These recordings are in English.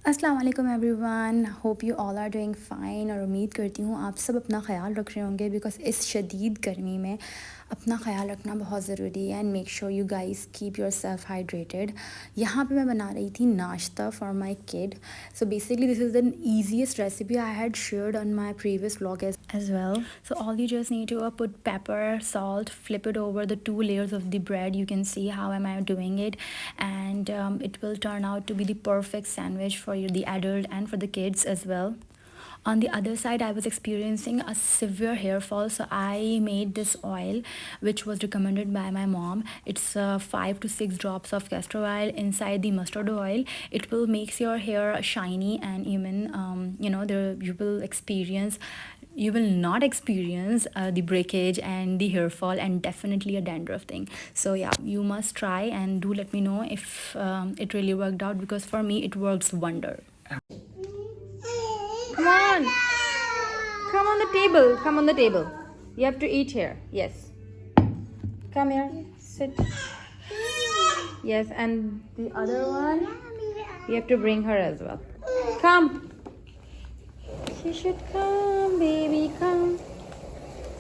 अस्सलाम वालेकुम everyone, hope you all are doing fine. और उम्मीद करती हूँ आप सब अपना ख़्याल रख रहे होंगे बिकॉज़ इस शदीद गर्मी में अपना ख़्याल रखना बहुत ज़रूरी है। And make sure you guys keep your self hydrated. यहाँ पे मैं बना रही थी नाश्ता for my kid. So basically this is the easiest recipe I had shared on my previous vlog as well. So all you just need to put pepper, salt, flip it over the two layers of the bread. You can see how am I doing it, and it will turn out to be the perfect sandwich for you, the adult and for the kids as well. On the other side, I was experiencing a severe hair fall, so I made this oil which was recommended by my mom. It's 5 to 6 drops of castor oil inside the mustard oil. It will makes your hair shiny, and even there you will not experience the breakage and the hair fall and definitely a dandruff thing. So yeah, you must try and do let me know if it really worked out, because for me it works wonder. Come on. Come on the table. Come on the table. You have to eat here. Yes. Come here. Sit. Yes, and the other one, you have to bring her as well. Come. She should come, baby, come.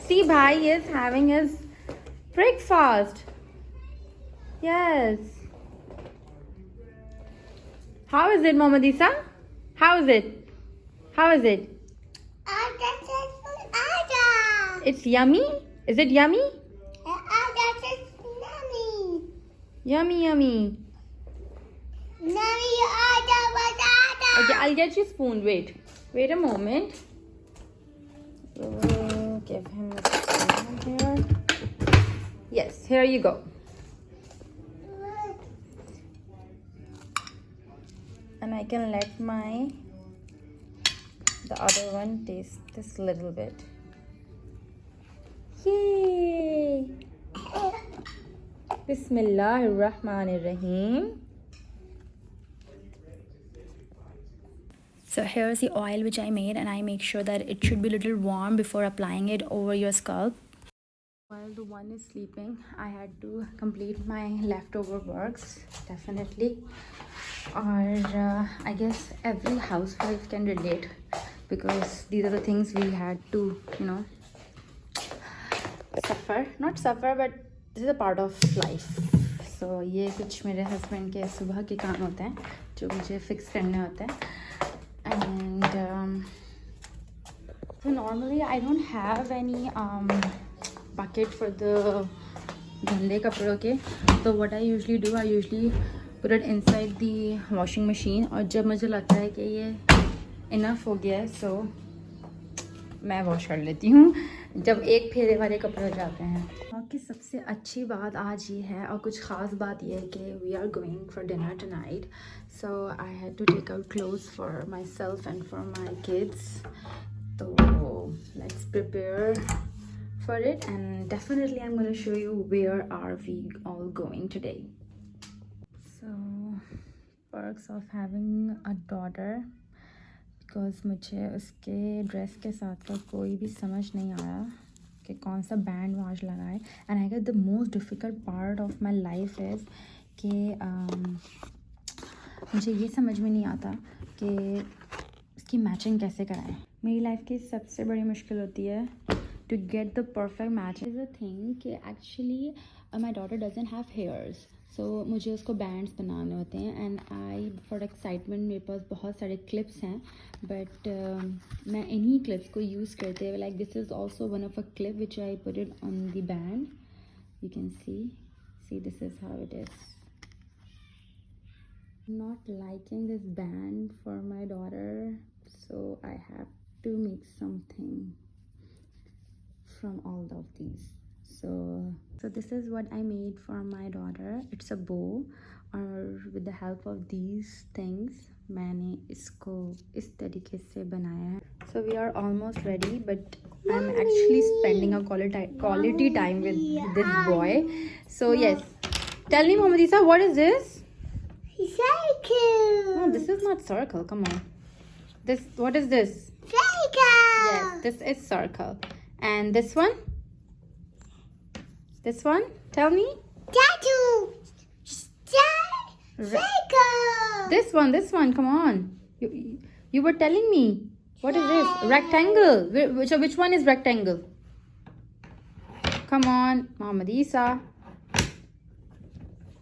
See, Bhai is having his breakfast. Yes. How is it, Mohammadisa? How is it? How is it? It's yummy? Is it yummy? Yummy, yummy. Okay, I'll get you spoon. Wait a moment. We'll give him a spoon here. Yes, here you go. And I can let the other one taste this little bit. Yay! Bismillahirrahmanirrahim. So here's the oil which I made, and I make sure that it should be a little warm before applying it over your scalp. While the one is sleeping, I had to complete my leftover works, definitely. Or I guess every housewife can relate, because these are the things we had to, not suffer, but this is a part of life. So ये कुछ मेरे husband के सुबह के काम होते हैं जो मुझे fix करने होते हैं. And so normally I don't have any bucket for the गंदे कपड़ों के. So what I usually do, I usually put it inside the washing machine. और जब मुझे लगता है कि ये enough हो गया है, so मैं वॉश कर लेती हूँ जब एक फेरे वाले कपड़े हो जाते हैं. बाकी सबसे अच्छी बात आज ये है, और कुछ ख़ास बात ये है कि we are going for dinner tonight. So I had to take out clothes for myself and for my kids. तो let's prepare for it, and definitely I'm going to show you where are we all going today. So perks of having a daughter, because मुझे उसके dress के साथ का कोई भी समझ नहीं आया कि कौन सा बैंड वाज लगाए. And I get the most difficult part of my life is कि मुझे ये समझ में नहीं आता कि इसकी मैचिंग कैसे कराएं. मेरी लाइफ की सबसे बड़ी मुश्किल होती है to get the perfect match. Is a thing कि actually my daughter doesn't have hairs, so मुझे उसको बैंड्स बनाने होते हैं. एंड आई फॉर एक्साइटमेंट मेरे पास बहुत सारे क्लिप्स हैं, बट मैं इन्हीं क्लिप्स को यूज़ करते हुए, like this is also one of a clip which I put it on the band. You can see this is how it is. Not liking this band for my daughter, so I have to make something from all of these. So this is what I made for my daughter. It's a bow, और with the help of these things मैंने इसको इस तरीके से बनाया है. So we are almost ready, but I'm actually spending a quality time with this boy. So yes, tell me, Mohammadisa, what is this? Circle. No, this is not circle. Come on. What is this? Circle. Yes, this is circle. And this one? This one? Tell me. Tattoo. Circle. This one, come on. You were telling me. What is this? Rectangle. Which one is rectangle? Come on, Muhammad Isa.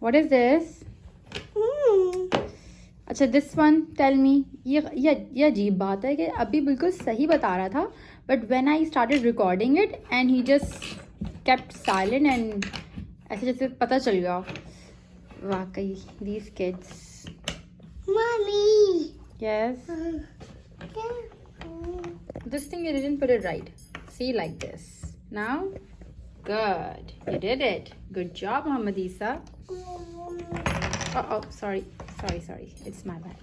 What is this? अच्छा, this one, tell me. ये अजीब बात है कि अभी बिल्कुल सही बता रहा था, but when I started recording it and he just kept silent and ऐसे जैसे पता चल गया. वाकई these kids. Mommy. Yes. This thing you didn't put it right. See, like this. Now, good. You did it. Good job, Muhammad Isa. Oh, sorry. It's my bad.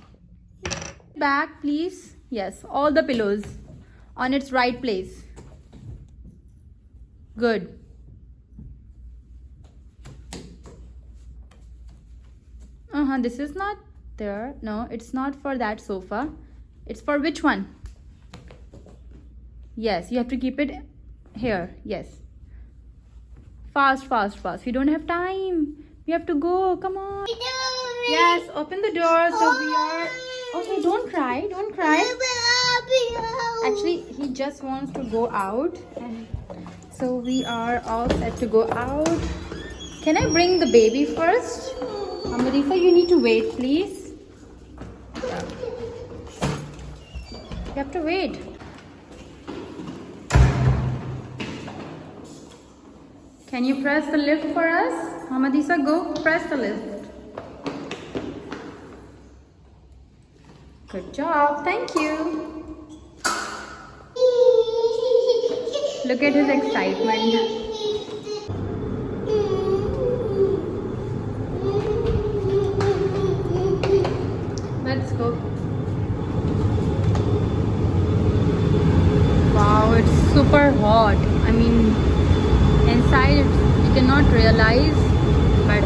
Back, please. Yes, all the pillows on its right place. Good. This is not there. No, it's not for that sofa. It's for which one? Yes, you have to keep it here. Yes. Fast. We don't have time. We have to go. Come on. Yes, open the door. So we are. Okay, don't cry. Actually, he just wants to go out, and so we are all set to go out. Can I bring the baby first? Amarisa, you need to wait, please. You have to wait. Can you press the lift for us? Hamadisa, go press the lift. Good job. Thank you. Look at his excitement. Let's go. Wow, it's super hot. I mean, inside you cannot realize, but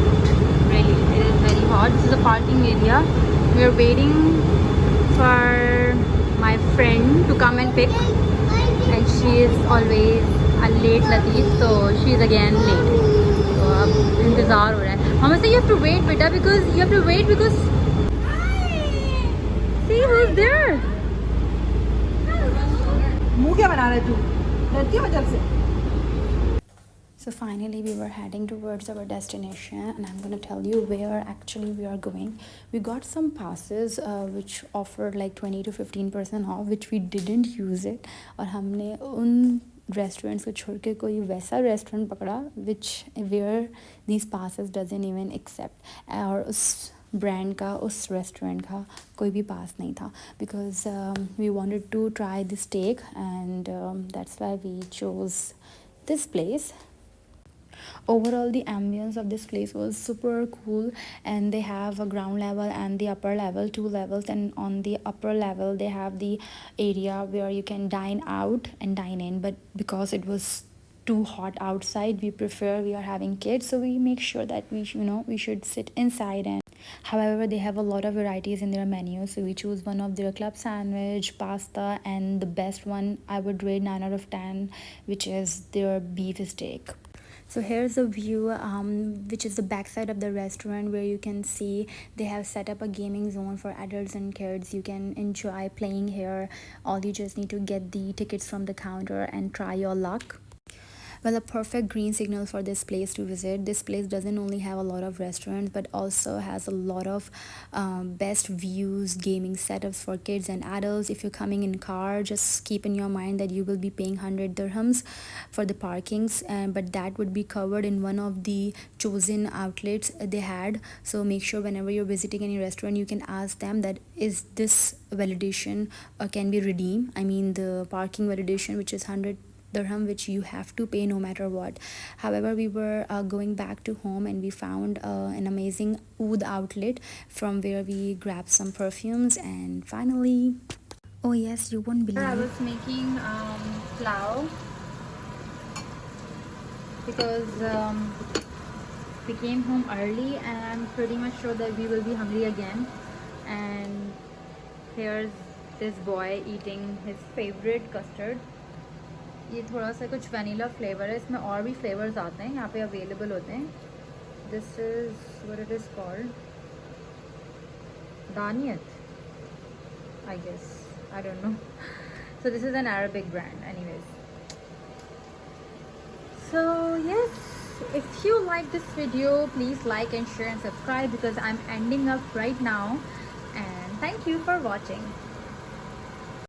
really it is very hot. This is a parking area. We are waiting for my friend to come and pick, and she is always a late Latif, so she is again late. So अब इंतज़ार हो रहा है. Mama say you have to wait, beta, because see who's there. मुंह क्या बना रहे तू? डरती है वजह से? So finally we were heading towards our destination, and I'm gonna tell you where actually we are going. We got some passes which offered like 20 to 15% off, which we didn't use it. और हमने उन restaurants को छोड़ के कोई वैसा restaurant पकड़ा which where these passes doesn't even accept. और उस brand का, उस restaurant का कोई भी pass नहीं था, because we wanted to try the steak, and that's why we chose this place. Overall, the ambience of this place was super cool, and they have a ground level and the upper level, 2 levels, and on the upper level they have the area where you can dine out and dine in. But because it was too hot outside, we are having kids, so we make sure that we should sit inside. And however, they have a lot of varieties in their menu, so we choose one of their club sandwich, pasta, and the best one I would rate 9 out of 10, which is their beef steak. So here's a view which is the backside of the restaurant, where you can see they have set up a gaming zone for adults and kids. You can enjoy playing here. All you just need to get the tickets from the counter and try your luck. Well, a perfect green signal for this place to visit. This place doesn't only have a lot of restaurants, but also has a lot of best views, gaming setups for kids and adults. If you're coming in car, just keep in your mind that you will be paying 100 dirhams for the parkings, but that would be covered in one of the chosen outlets they had. So make sure whenever you're visiting any restaurant, you can ask them that is this validation can be redeemed. I mean the parking validation, which is 100 dirham, which you have to pay no matter what. However, we were going back to home, and we found an amazing oud outlet from where we grabbed some perfumes. And finally, oh yes, you won't believe, I was making plow because we came home early, and I'm pretty much sure that we will be hungry again. And here's this boy eating his favorite custard. ये थोड़ा सा कुछ vanilla flavour है, इसमें और भी flavours आते हैं यहाँ पे अवेलेबल होते हैं. This is what it is called, दानियत I guess. I don't know. So this is an Arabic brand anyways. So yes, if you like this video, please like and share and subscribe because I'm ending up right now, and thank you for watching.